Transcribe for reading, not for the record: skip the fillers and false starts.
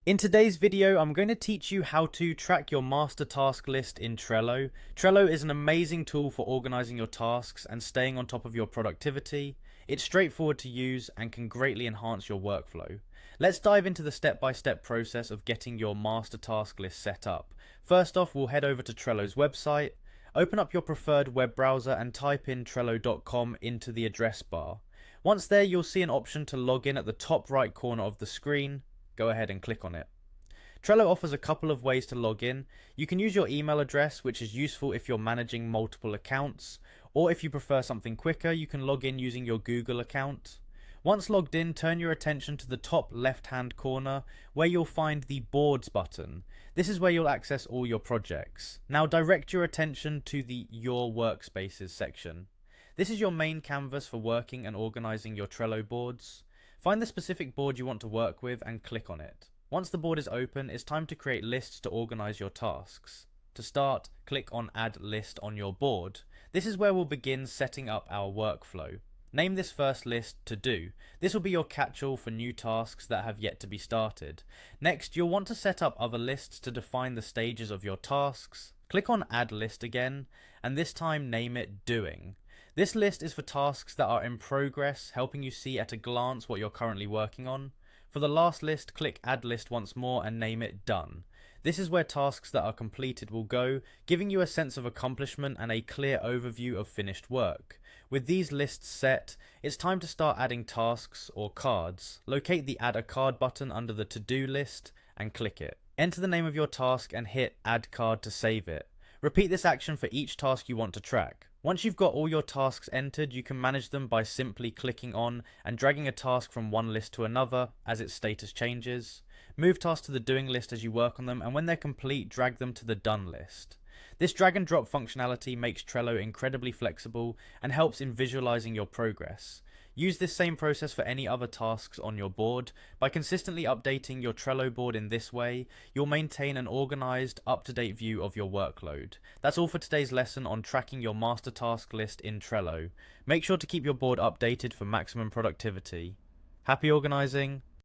In today's video, I'm going to teach you how to track your master task list in Trello. Trello is an amazing tool for organizing your tasks and staying on top of your productivity. It's straightforward to use and can greatly enhance your workflow. Let's dive into the step-by-step process of getting your master task list set up. First off, we'll head over to Trello's website. Open up your preferred web browser and type in trello.com into the address bar. Once there, you'll see an option to log in at the top right corner of the screen. Go ahead and click on it. Trello offers a couple of ways to log in. You can use your email address, which is useful if you're managing multiple accounts, or if you prefer something quicker, you can log in using your Google account. Once logged in, turn your attention to the top left-hand corner where you'll find the Boards button. This is where you'll access all your projects. Now direct your attention to the Your Workspaces section. This is your main canvas for working and organizing your Trello boards. Find the specific board you want to work with and click on it. Once the board is open, it's time to create lists to organize your tasks. To start, click on Add List on your board. This is where we'll begin setting up our workflow. Name this first list To Do. This will be your catch-all for new tasks that have yet to be started. Next, you'll want to set up other lists to define the stages of your tasks. Click on Add List again, and this time name it Doing. This list is for tasks that are in progress, helping you see at a glance what you're currently working on. For the last list, click Add List once more and name it Done. This is where tasks that are completed will go, giving you a sense of accomplishment and a clear overview of finished work. With these lists set, it's time to start adding tasks or cards. Locate the Add a Card button under the To-Do list and click it. Enter the name of your task and hit Add Card to save it. Repeat this action for each task you want to track. Once you've got all your tasks entered, you can manage them by simply clicking on and dragging a task from one list to another as its status changes. Move tasks to the Doing list as you work on them, and when they're complete, drag them to the Done list. This drag and drop functionality makes Trello incredibly flexible and helps in visualizing your progress. Use this same process for any other tasks on your board. By consistently updating your Trello board in this way, you'll maintain an organized, up-to-date view of your workload. That's all for today's lesson on tracking your master task list in Trello. Make sure to keep your board updated for maximum productivity. Happy organizing!